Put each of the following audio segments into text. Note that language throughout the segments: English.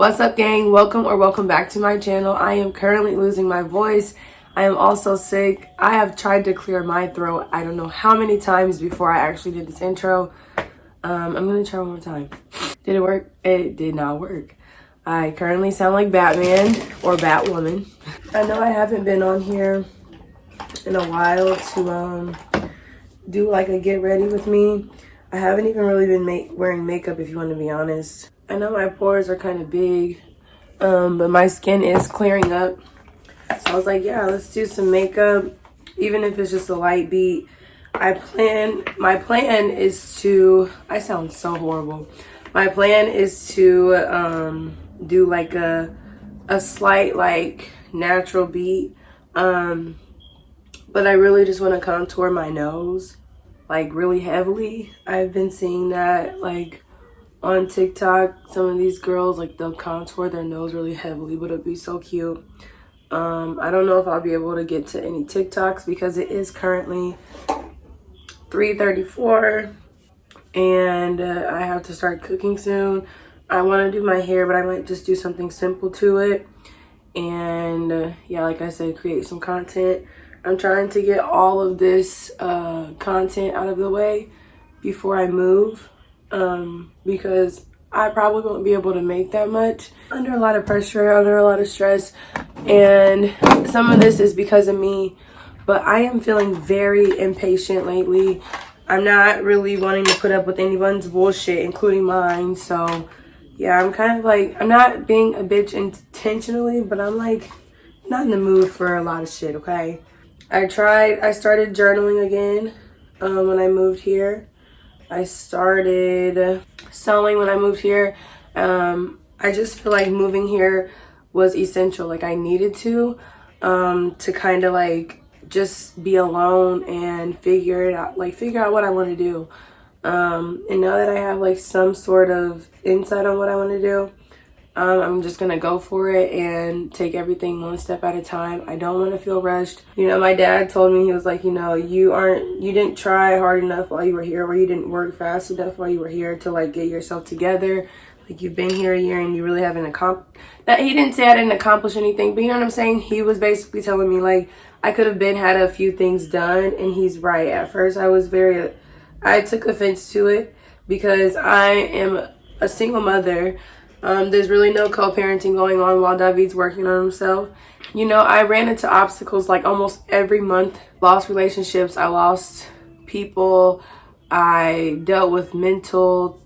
What's up, gang? Welcome back to my channel. I am currently losing my voice. I am also sick. I have tried to clear my throat I don't know how many times before I actually did this intro. I'm gonna try one more time. Did it work? It did not work. I currently sound like Batman or Batwoman. I know I haven't been on here in a while to do like a get ready with me. I haven't even really been wearing makeup, if you want to be honest. I know my pores are kind of big, but my skin is clearing up. So I was like, yeah, let's do some makeup, even if it's just a light beat. My plan is to, I sound so horrible. My plan is to do like a slight like natural beat. But I really just want to contour my nose like really heavily. I've been seeing that like on TikTok, some of these girls, like, they'll contour their nose really heavily, but it'd be so cute. I don't know if I'll be able to get to any TikToks because it is currently 3:34 and I have to start cooking soon. I want to do my hair, but I might just do something simple to it. And yeah, like I said, create some content. I'm trying to get all of this content out of the way before I move. Because I probably won't be able to make that much. Under a lot of pressure, under a lot of stress, and some of this is because of me, but I am feeling very impatient lately. I'm not really wanting to put up with anyone's bullshit, including mine, so yeah, I'm kind of like, I'm not being a bitch intentionally, but I'm like not in the mood for a lot of shit, okay? I started journaling again when I moved here. I started sewing when I moved here. I just feel like moving here was essential. Like, I needed to kind of like just be alone and figure out what I want to do. And now that I have like some sort of insight on what I want to do, I'm just gonna go for it and take everything one step at a time. I don't want to feel rushed. You know, my dad told me, he was like, you know, you didn't try hard enough while you were here, or you didn't work fast enough while you were here to like get yourself together. Like, you've been here a year and you really haven't accomplished that. He didn't say I didn't accomplish anything, but you know what I'm saying? He was basically telling me like I could have had a few things done, and he's right. At first I took offense to it because I am a single mother. There's really no co-parenting going on while David's working on himself. You know, I ran into obstacles like almost every month. Lost relationships, I lost people, I dealt with mental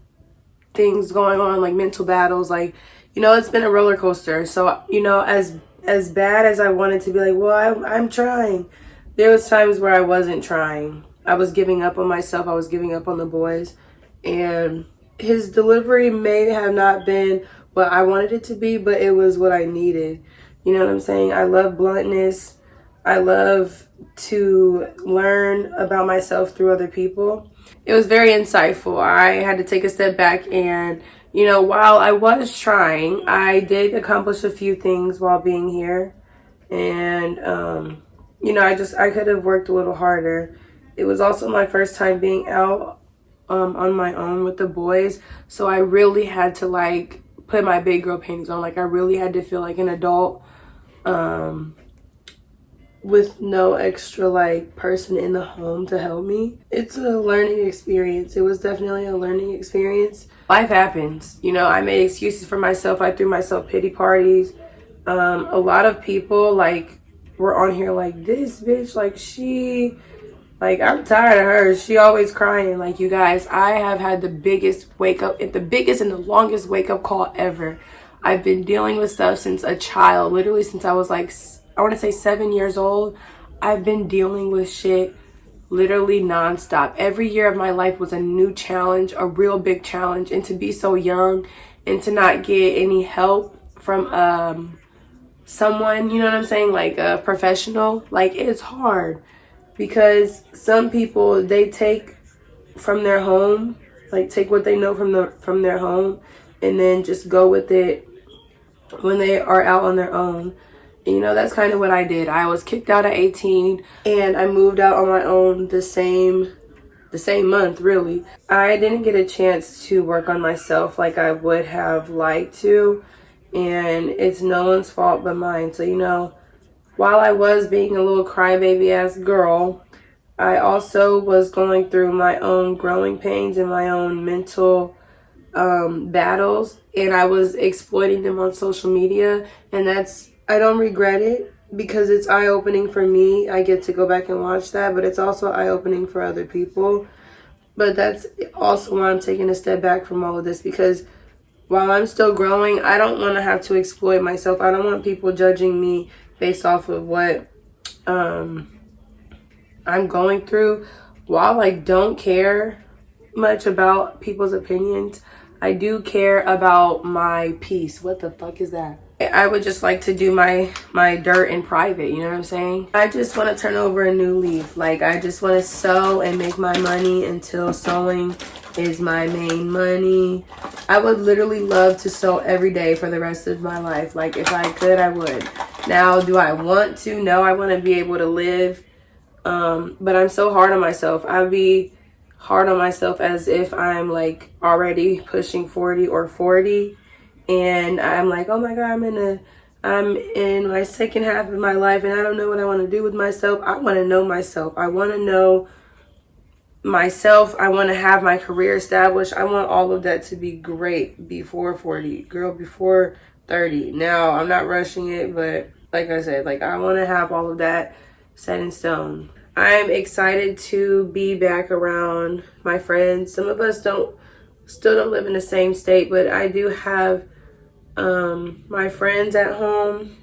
things going on, like mental battles. Like, you know, it's been a roller coaster. So, you know, as bad as I wanted to be like, well, I'm trying, there was times where I wasn't trying. I was giving up on myself. I was giving up on the boys. And his delivery may have not been what I wanted it to be, but it was what I needed. You know what I'm saying? I love bluntness. I love to learn about myself through other people. It was very insightful. I had to take a step back, and, you know, while I was trying, I did accomplish a few things while being here. And, you know, I could have worked a little harder. It was also my first time being out on my own with the boys, so I really had to like put my big girl panties on. Like, I really had to feel like an adult with no extra like person in the home to help me. It's a learning experience. It was definitely a learning experience. Life happens, you know. I made excuses for myself. I threw myself pity parties. A lot of people like were on here like, this bitch, like, like, I'm tired of her. She always crying. Like, you guys, I have had the biggest and the longest wake up call ever. I've been dealing with stuff since a child, literally since I was like, I want to say 7 years old. I've been dealing with shit literally nonstop. Every year of my life was a new challenge, a real big challenge. And to be so young and to not get any help from someone, you know what I'm saying, like a professional, like, it's hard. Because some people, they take from their home, like take what they know from their home, and then just go with it when they are out on their own. And, you know, that's kind of what I did. I was kicked out at 18, and I moved out on my own the same month, really. I didn't get a chance to work on myself like I would have liked to. and it's no one's fault but mine. So, you know, while I was being a little crybaby ass girl, I also was going through my own growing pains and my own mental battles, and I was exploiting them on social media, and I don't regret it because it's eye-opening for me. I get to go back and watch that, but it's also eye-opening for other people. But that's also why I'm taking a step back from all of this, because while I'm still growing, I don't want to have to exploit myself. I don't want people judging me based off of what I'm going through. While I don't care much about people's opinions, I do care about my peace. What the fuck is that? I would just like to do my dirt in private, you know what I'm saying? I just want to turn over a new leaf. Like, I just want to sew and make my money until sewing is my main money. I would literally love to sew every day for the rest of my life. Like, if I could, I would. Now, do I want to? No, I want to be able to live. But I'm so hard on myself. I'd be hard on myself as if I'm like already pushing 40 or 40. And I'm like, oh my God, I'm in my second half of my life and I don't know what I want to do with myself. I want to know myself. I want to know myself. I want to have my career established. I want all of that to be great before 40. Girl, before 30. Now, I'm not rushing it, but like I said, like I want to have all of that set in stone. I'm excited to be back around my friends. Some of us still don't live in the same state, but I do have my friends at home.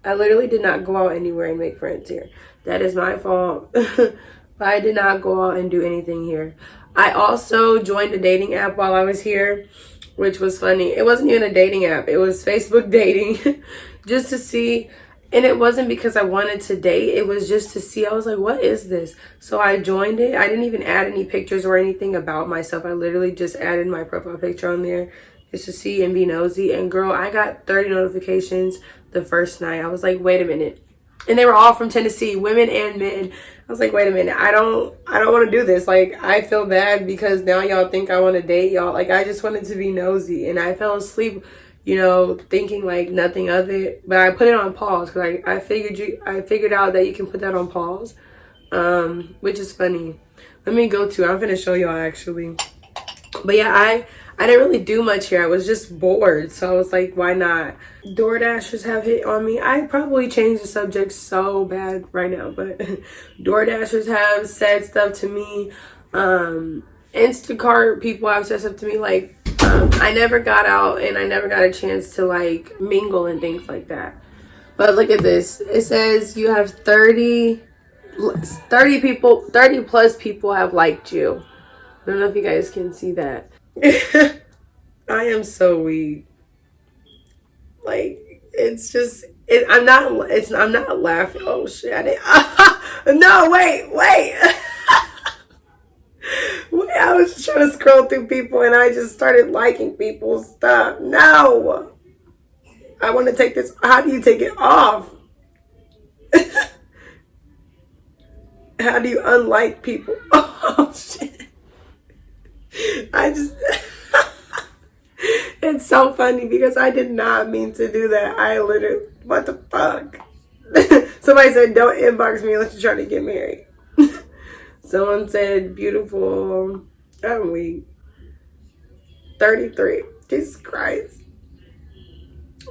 I literally did not go out anywhere and make friends here. That is my fault. But I did not go out and do anything here. I also joined a dating app while I was here, which was funny. It wasn't even a dating app. It was Facebook dating just to see. And it wasn't because I wanted to date. It was just to see. I was like, what is this? So I joined it. I didn't even add any pictures or anything about myself. I literally just added my profile picture on there just to see and be nosy. And girl, I got 30 notifications the first night. I was like, wait a minute. And they were all from Tennessee, women and men. I was like, wait a minute. I don't want to do this. Like, I feel bad because now y'all think I want to date y'all. Like, I just wanted to be nosy. And I fell asleep, you know, thinking like nothing of it. But I put it on pause because I figured out that you can put that on pause, which is funny. Let me go to, I'm going to show y'all actually. But yeah, I didn't really do much here. I was just bored. So I was like, why not? DoorDashers have hit on me. I probably changed the subject so bad right now, but DoorDashers have said stuff to me. Instacart people have said stuff to me. Like, I never got out and I never got a chance to like mingle and things like that. But look at this. It says you have 30 plus people have liked you. I don't know if you guys can see that. I am so weak. Like, it's just, I'm not laughing. Oh shit, I didn't, no, wait. Wait, I was just trying to scroll through people and I just started liking people's stuff. No. I want to take this. How do you take it off? How do you unlike people? Oh shit. It's so funny because I did not mean to do that. I literally, what the fuck? Somebody said, don't inbox me unless you're trying to get married. Someone said, beautiful. I'm weak. 33. Jesus Christ.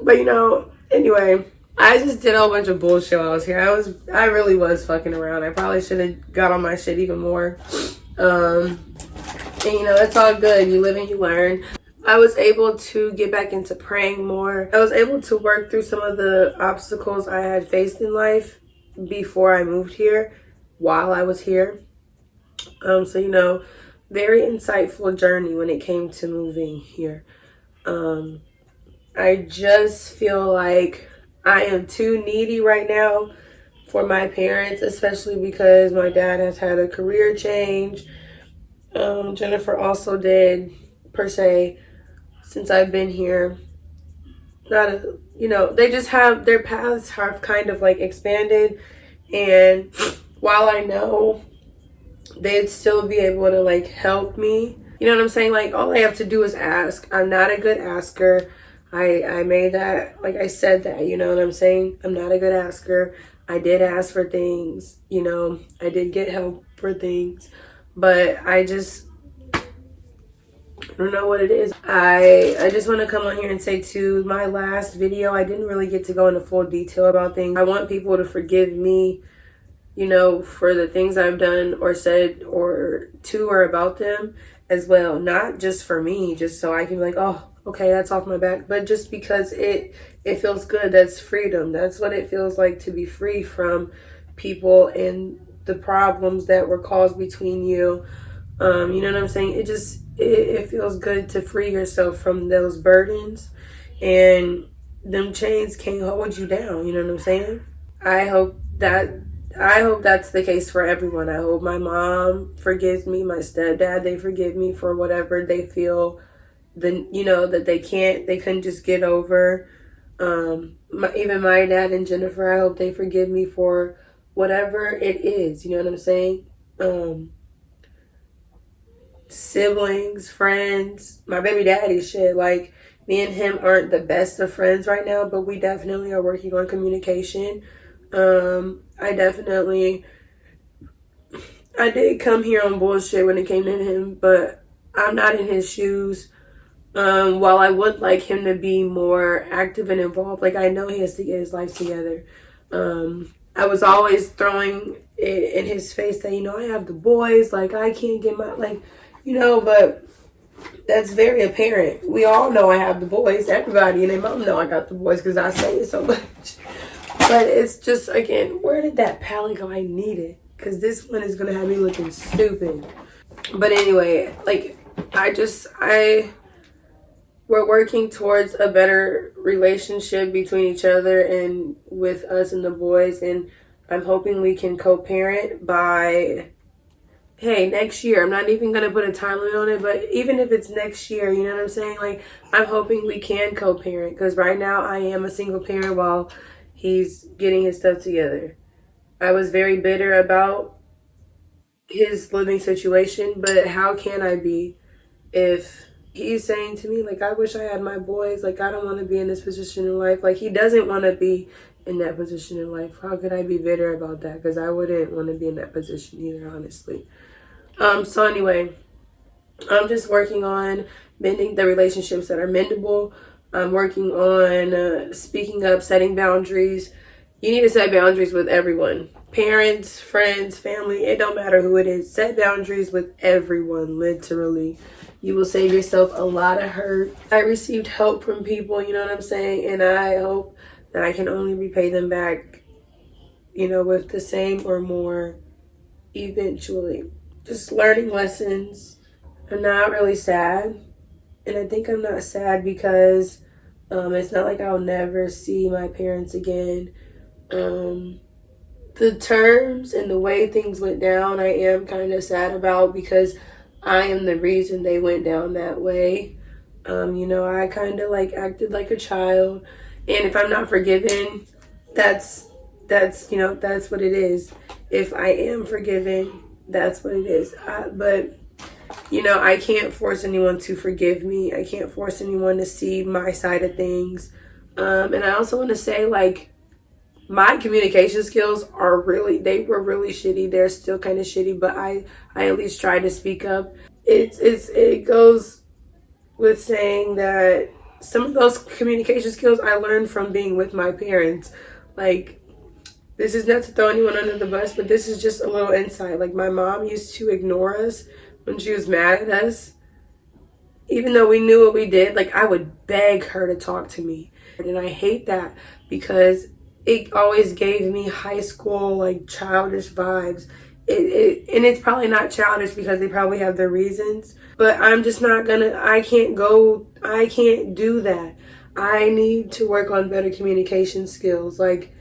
But you know, anyway, I just did a whole bunch of bullshit while I was here. I really was fucking around. I probably should have got on my shit even more. And you know, it's all good. You live and you learn. I was able to get back into praying more. I was able to work through some of the obstacles I had faced in life before I moved here, while I was here. So, you know, very insightful journey when it came to moving here. I just feel like I am too needy right now for my parents, especially because my dad has had a career change. Jennifer also did, per se, since I've been here. You know, they just have, their paths have kind of like expanded. And while I know they'd still be able to like help me, you know what I'm saying? Like, all I have to do is ask. I'm not a good asker. I made that, like I said that, you know what I'm saying? I'm not a good asker. I did ask for things, you know, I did get help for things, but I don't know what it is. I just want to come on here and say too, my last video, I didn't really get to go into full detail about things. I want people to forgive me, you know, for the things I've done or said or to or about them as well. Not just for me, just so I can be like, oh, okay, that's off my back, but just because it feels good. That's freedom. That's what it feels like to be free from people and the problems that were caused between you. You know what I'm saying? It feels good to free yourself from those burdens, and them chains can't hold you down. You know what I'm saying? I hope that I hope that's the case for everyone. I hope my mom forgives me, my stepdad, they forgive me for whatever they feel, you know, that they couldn't just get over. Even my dad and Jennifer, I hope they forgive me for whatever it is. You know what I'm saying? Siblings, friends, my baby daddy, shit. Like, me and him aren't the best of friends right now, but we definitely are working on communication. I did come here on bullshit when it came to him, but I'm not in his shoes. While I would like him to be more active and involved, like, I know he has to get his life together. I was always throwing it in his face that, you know, I have the boys, like, I can't get my, like, you know, but that's very apparent. We all know I have the boys. Everybody and their mom know I got the boys because I say it so much. But it's just, again, where did that palette go? I need it. Because this one is going to have me looking stupid. But anyway, like, we're working towards a better relationship between each other and with us and the boys. And I'm hoping we can co-parent by, hey, next year. I'm not even going to put a time limit on it, but even if it's next year, you know what I'm saying? Like, I'm hoping we can co-parent, because right now I am a single parent while he's getting his stuff together. I was very bitter about his living situation, but how can I be if he's saying to me, like, I wish I had my boys, like, I don't want to be in this position in life. Like, he doesn't want to be in that position in life. How could I be bitter about that? Because I wouldn't want to be in that position either, honestly. So anyway, I'm just working on mending the relationships that are mendable. I'm working on speaking up, setting boundaries. You need to set boundaries with everyone. Parents, friends, family, it don't matter who it is. Set boundaries with everyone, literally. You will save yourself a lot of hurt. I received help from people, you know what I'm saying? And I hope that I can only repay them back, you know, with the same or more eventually. Just learning lessons. I'm not really sad. And I think I'm not sad because it's not like I'll never see my parents again. The terms and the way things went down, I am kind of sad about, because I am the reason they went down that way. You know, I kind of like acted like a child. And if I'm not forgiven, that's you know, that's what it is. If I am forgiven, that's what it is. But, you know, I can't force anyone to forgive me. I can't force anyone to see my side of things. And I also want to say, like, my communication skills they were really shitty. They're still kind of shitty, but I at least tried to speak up. It goes with saying that some of those communication skills I learned from being with my parents. Like, this is not to throw anyone under the bus, but this is just a little insight. Like, my mom used to ignore us when she was mad at us. Even though we knew what we did, like, I would beg her to talk to me. And I hate that, because it always gave me high school, like, childish vibes. And it's probably not childish because they probably have their reasons. But I'm just not gonna, I can't do that. I need to work on better communication skills. Like,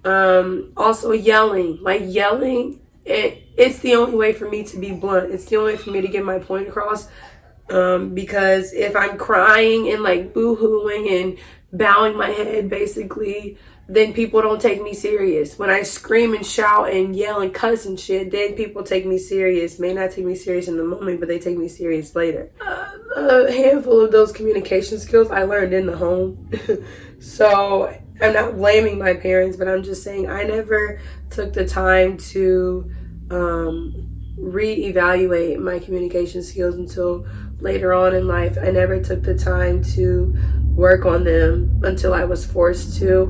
also yelling. Like, yelling, it's the only way for me to be blunt. It's the only way for me to get my point across. Because if I'm crying and, like, boo-hooing and bowing my head basically, then people don't take me serious. When I scream and shout and yell and cuss and shit, then people take me serious. May not take me serious in the moment, but they take me serious later. A handful of those communication skills I learned in the home. So I'm not blaming my parents, but I'm just saying I never took the time to reevaluate my communication skills until later on in life. I never took the time to work on them until I was forced to.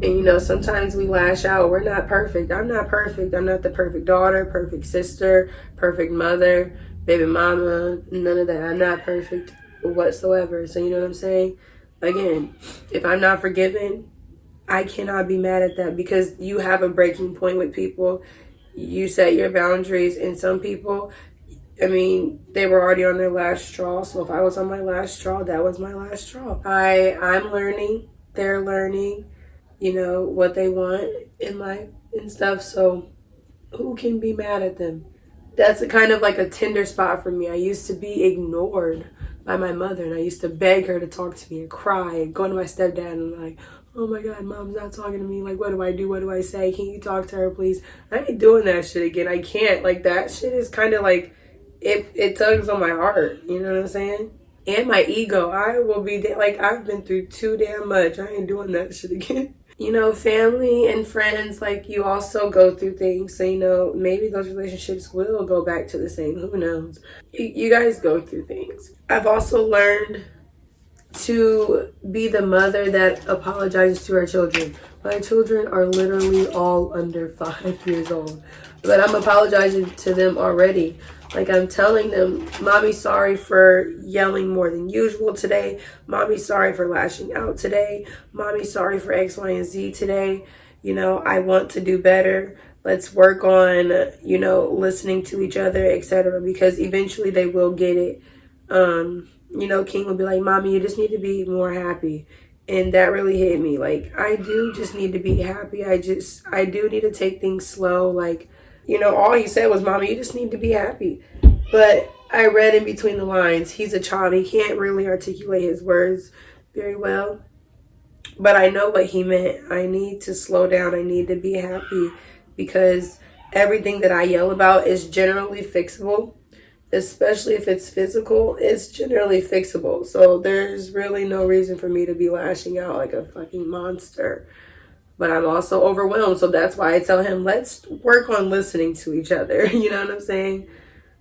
And you know, sometimes we lash out. We're not perfect. I'm not perfect. I'm not the perfect daughter, perfect sister, perfect mother, baby mama, none of that. I'm not perfect whatsoever. So you know what I'm saying? Again, if I'm not forgiven, I cannot be mad at that, because you have a breaking point with people. You set your boundaries, and some people, I mean, they were already on their last straw. So if I was on my last straw, that was my last straw. I'm learning. They're learning, you know, what they want in life and stuff. So who can be mad at them? That's a kind of like a tender spot for me. I used to be ignored by my mother, and I used to beg her to talk to me and cry and go to my stepdad and like, oh my God, mom's not talking to me. Like, what do I do? What do I say? Can you talk to her, please? I ain't doing that shit again. I can't. Like, that shit is kind of like, it tugs on my heart. You know what I'm saying? And my ego. I will be, like, I've been through too damn much. I ain't doing that shit again. You know, family and friends, like, you also go through things. So, you know, maybe those relationships will go back to the same. Who knows? You guys go through things. I've also learned to be the mother that apologizes to her children. My children are literally all under 5 years old, but I'm apologizing to them already. Like, I'm telling them, Mommy, sorry for yelling more than usual today. Mommy, sorry for lashing out today. Mommy, sorry for X, Y, and Z today. You know, I want to do better. Let's work on, you know, listening to each other, etc. Because eventually they will get it. You know, King will be like, Mommy, you just need to be more happy. And that really hit me. Like, I do just need to be happy. I do need to take things slow. Like, you know, all he said was, Mommy, you just need to be happy. But I read in between the lines. He's a child. He can't really articulate his words very well. But I know what he meant. I need to slow down. I need to be happy, because everything that I yell about is generally fixable. Especially if it's physical, it's generally fixable. So there's really no reason for me to be lashing out like a fucking monster. But I'm also overwhelmed. So that's why I tell him, let's work on listening to each other. You know what I'm saying?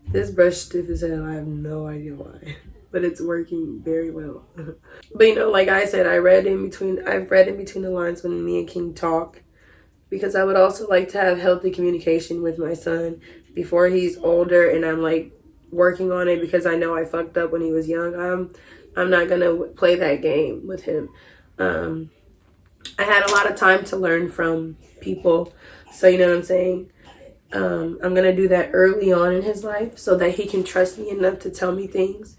This brush stiff as hell. I have no idea why. But it's working very well. But you know, like I said, I've read in between the lines when me and King talk. Because I would also like to have healthy communication with my son before he's older, and I'm like working on it, because I know I fucked up when he was young. I'm not gonna play that game with him. I had a lot of time to learn from people, so you know what I'm saying. I'm gonna do that early on in his life so that he can trust me enough to tell me things,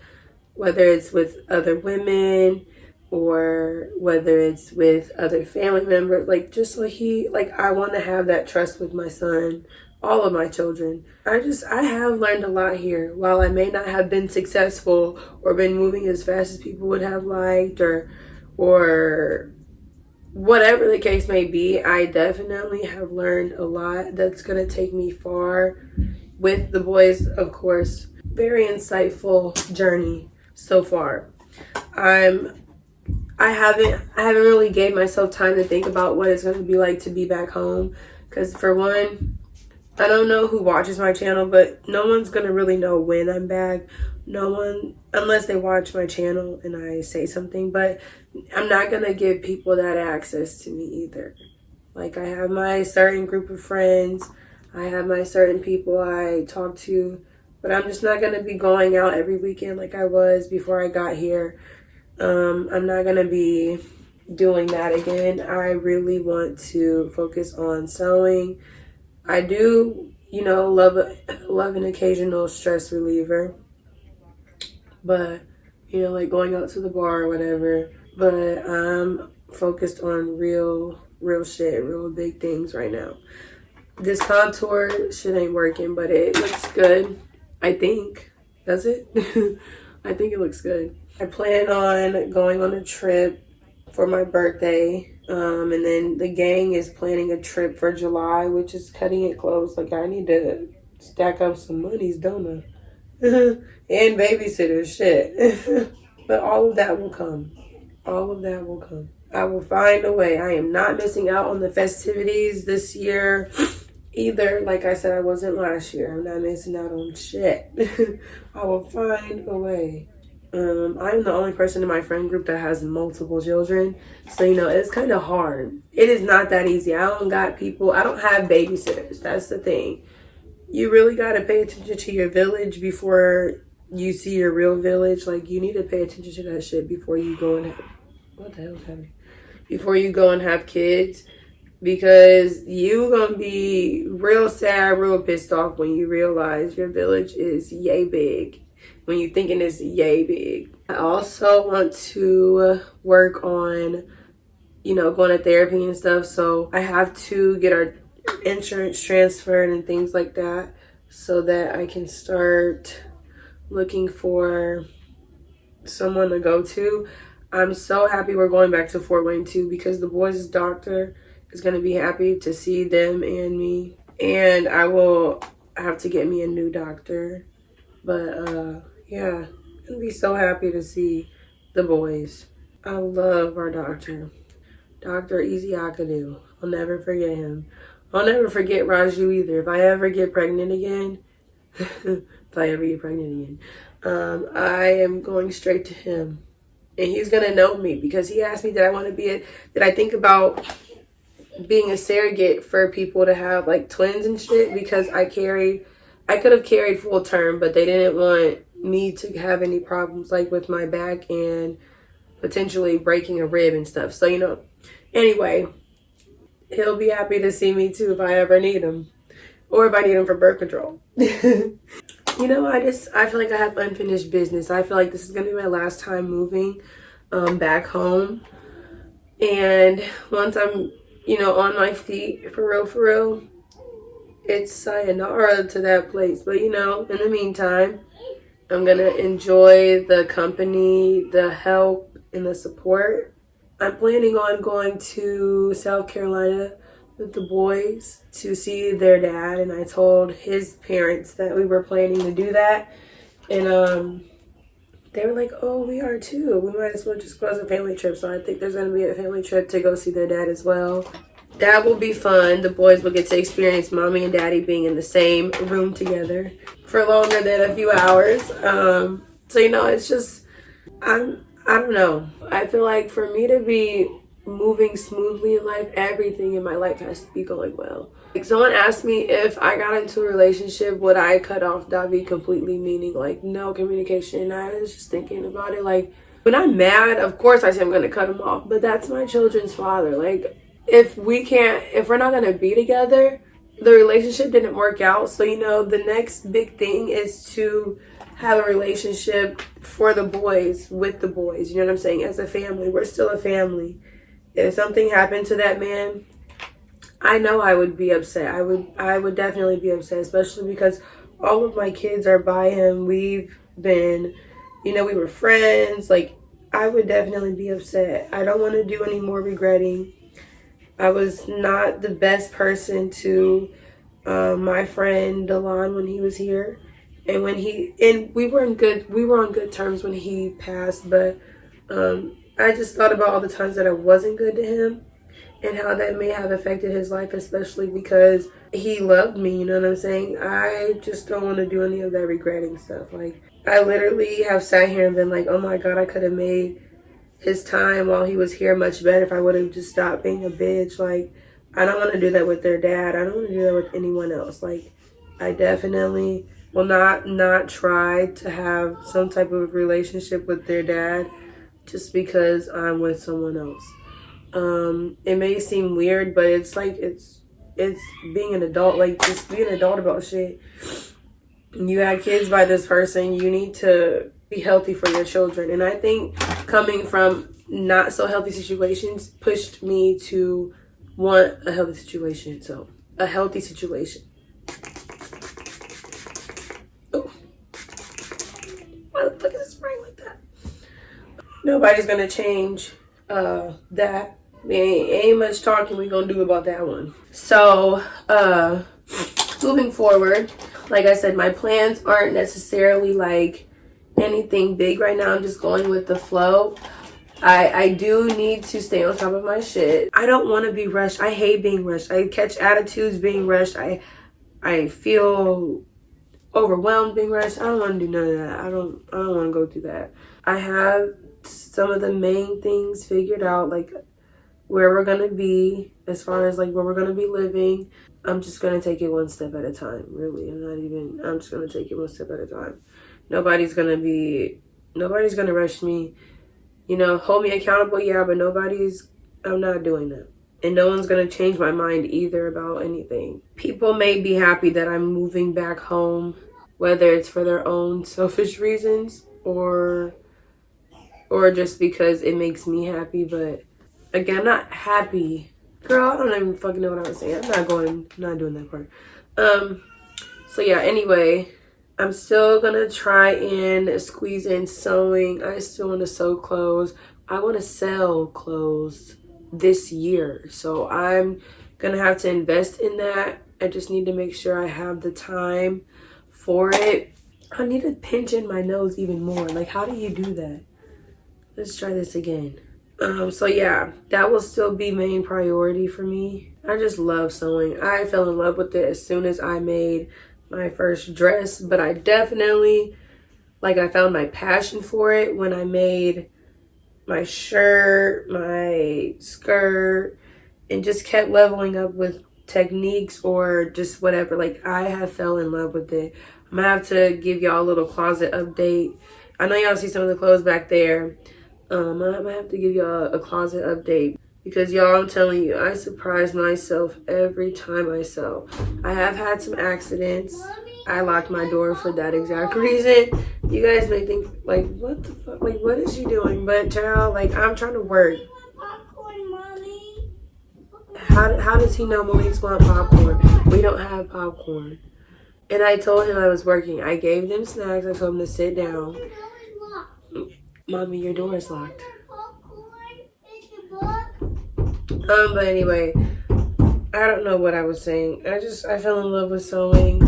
whether it's with other women or whether it's with other family members. Like, just so I want to have that trust with my son, all of my children. I have learned a lot here. While I may not have been successful or been moving as fast as people would have liked, or whatever the case may be, I definitely have learned a lot that's going to take me far with the boys, of course. Very insightful journey so far. I haven't really gave myself time to think about what it's going to be like to be back home, because for one, I don't know who watches my channel, but no one's going to really know when I'm back. No one, unless they watch my channel and I say something. But I'm not going to give people that access to me either. Like, I have my certain group of friends. I have my certain people I talk to. But I'm just not going to be going out every weekend like I was before I got here. I'm not going to be doing that again. I really want to focus on sewing. I do, you know, love an occasional stress reliever, but, you know, like going out to the bar or whatever. But I'm focused on real shit, real big things right now. This contour shit ain't working, but it looks good, I think. Does it? I think it looks good. I plan on going on a trip for my birthday. And then the gang is planning a trip for July, which is cutting it close. Like, I need to stack up some monies, don't I? And babysitters, shit. But all of that will come. All of that will come. I will find a way. I am not missing out on the festivities this year either. Like I said, I wasn't last year. I'm not missing out on shit. I will find a way. I'm the only person in my friend group that has multiple children. So, you know, it's kind of hard. It is not that easy. I don't have babysitters. That's the thing. You really got to pay attention to your village before you see your real village. Like, you need to pay attention to that shit before you go and have, what the hell is happening? Before you go and have kids. Because you gonna be real sad, real pissed off when you realize your village is yay big. When you thinking it's yay big. I also want to work on, you know, going to therapy and stuff. So I have to get our insurance transferred and things like that so that I can start looking for someone to go to. I'm so happy we're going back to Fort Wayne too, because the boys' doctor is going to be happy to see them and me. And I will have to get me a new doctor. But yeah, I'm going to be so happy to see the boys. I love our doctor. Dr. Easy Akadu. I'll never forget him. I'll never forget Raju either. If I ever get pregnant again, I am going straight to him. And he's going to know me because he asked me, did I think about being a surrogate for people to have like twins and shit, because I could have carried full term, but they didn't want me to have any problems like with my back and potentially breaking a rib and stuff. So, you know, anyway, he'll be happy to see me too if I ever need him, or if I need him for birth control. You know, I feel like I have unfinished business. I feel like this is gonna be my last time moving back home, and once I'm, you know, on my feet for real, it's sayonara to that place. But, you know, in the meantime, I'm gonna enjoy the company, the help, and the support. I'm planning on going to South Carolina with the boys to see their dad, and I told his parents that we were planning to do that. And they were like, oh, we are too. We might as well just go as a family trip. So I think there's going to be a family trip to go see their dad as well. That will be fun. The boys will get to experience mommy and daddy being in the same room together for longer than a few hours. So, you know, it's just, I don't know. I feel like for me to be moving smoothly in life, everything in my life has to be going well. Like, someone asked me if I got into a relationship, would I cut off Davi completely, meaning like no communication. And I was just thinking about it, like, when I'm mad, of course I say I'm gonna cut him off, but that's my children's father. Like, if we're not gonna be together, the relationship didn't work out. So, you know, the next big thing is to have a relationship for the boys, with the boys, you know what I'm saying? As a family, we're still a family. If something happened to that man, I know I would be upset. I would definitely be upset, especially because all of my kids are by him. We've been, you know, we were friends. Like, I would definitely be upset. I don't want to do any more regretting. I was not the best person to my friend Delon when he was here. And we were on good terms when he passed, but I just thought about all the times that I wasn't good to him and how that may have affected his life, especially because he loved me, you know what I'm saying? I just don't want to do any of that regretting stuff. Like, I literally have sat here and been like, oh my God, I could have made his time while he was here much better if I would have just stopped being a bitch. Like, I don't want to do that with their dad. I don't want to do that with anyone else. Like, I definitely will not try to have some type of relationship with their dad just because I'm with someone else. It may seem weird, but it's like, it's being an adult. Like, just be an adult about shit. You had kids by this person, you need to be healthy for your children. And I think coming from not so healthy situations pushed me to want a healthy situation. So, a healthy situation. Oh, why the fuck is it spraying like that? Nobody's gonna change that ain't much talking we gonna do about that one. So moving forward, like I said, my plans aren't necessarily like anything big right now. I'm just going with the flow. I do need to stay on top of my shit. I don't want to be rushed. I hate being rushed. I catch attitudes being rushed. I feel overwhelmed being rushed. I don't want to do none of that. I don't want to go through that. I have some of the main things figured out, like where we're gonna be as far as like where we're gonna be living. I'm just gonna take it one step at a time, really. I'm just gonna take it one step at a time. Nobody's gonna rush me. You know, hold me accountable, yeah, but I'm not doing that. And no one's gonna change my mind either about anything. People may be happy that I'm moving back home, whether it's for their own selfish reasons or just because it makes me happy. But again, I'm not happy. Girl, I don't even fucking know what I was saying. I'm not doing that part. So yeah, anyway, I'm still gonna try and squeeze in sewing. I still want to sew clothes. I want to sell clothes this year. So I'm gonna have to invest in that. I just need to make sure I have the time for it. I need to pinch in my nose even more. Like, how do you do that? Let's try this again. So yeah, that will still be main priority for me. I just love sewing. I fell in love with it as soon as I made my first dress, but I definitely, like, I found my passion for it when I made my shirt, my skirt, and just kept leveling up with techniques or just whatever. Like, I have fell in love with it. I'm gonna have to give y'all a little closet update. I know y'all see some of the clothes back there. I'm gonna have to give y'all a closet update because y'all, I'm telling you, I surprise myself every time I sew. I have had some accidents. I locked my door for that exact reason. You guys may think, like, what the fuck? Like, what is she doing? But child, like, I'm trying to work. Popcorn, Mommy. How does he know Malik's want popcorn? We don't have popcorn. And I told him I was working. I gave them snacks. I told him to sit down. Mommy, your door is locked. But anyway, I don't know what I was saying. I fell in love with sewing.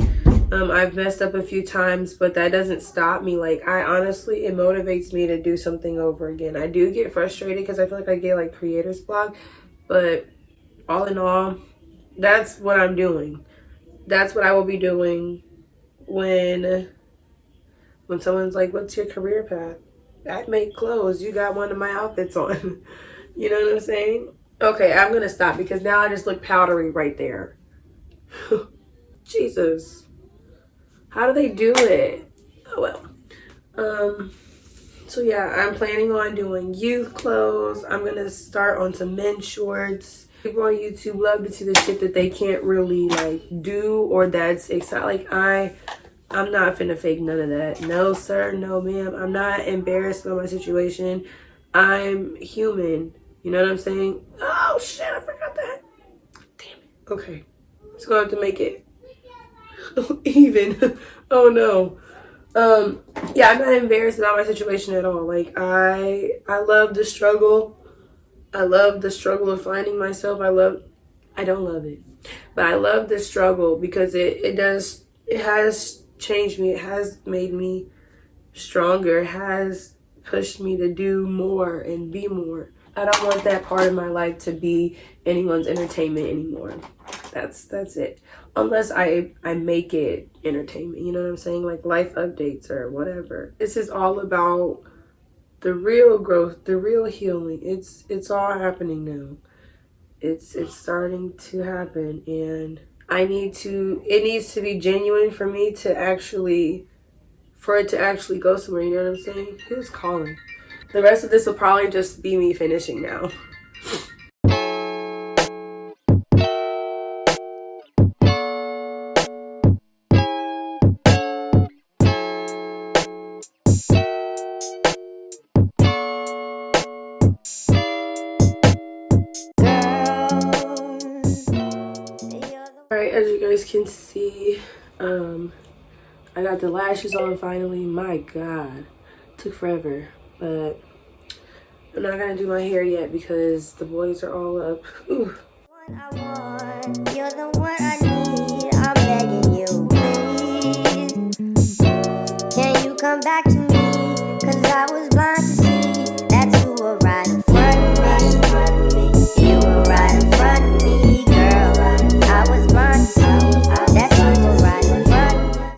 I've messed up a few times, but that doesn't stop me. Like, I honestly, it motivates me to do something over again. I do get frustrated because I feel like I get like creator's block, but all in all, that's what I'm doing. That's what I will be doing when someone's like, what's your career path? I make clothes. You got one of my outfits on. You know what I'm saying? Okay, I'm going to stop because now I just look powdery right there. Jesus. How do they do it? Oh, well. So yeah, I'm planning on doing youth clothes. I'm going to start on some men's shorts. People on YouTube love to see the shit that they can't really like do or that's exciting. Like, I'm not finna fake none of that. No, sir. No, ma'am. I'm not embarrassed about my situation. I'm human. You know what I'm saying? Oh, shit. I forgot that. Damn it. Okay. It's going to have to make it even. Oh, no. Yeah, I'm not embarrassed about my situation at all. Like, I love the struggle. I love the struggle of finding myself. I don't love it. But I love the struggle because it has changed me. It has made me stronger. It has pushed me to do more and be more. I don't want that part of my life to be anyone's entertainment anymore. That's it. Unless I make it entertainment. You know what I'm saying? Like life updates or whatever. This is all about the real growth, the real healing. It's all happening now. It's starting to happen, and it needs to be genuine for me to actually, for it to actually go somewhere, you know what I'm saying? Who's calling? The rest of this will probably just be me finishing now. Alright, as you guys can see, I got the lashes on finally. My God, took forever, but I'm not gonna do my hair yet because the boys are all up. Ooh. You're the one I need. I'm begging you, please. Can you come back to me? 'Cause I was blind.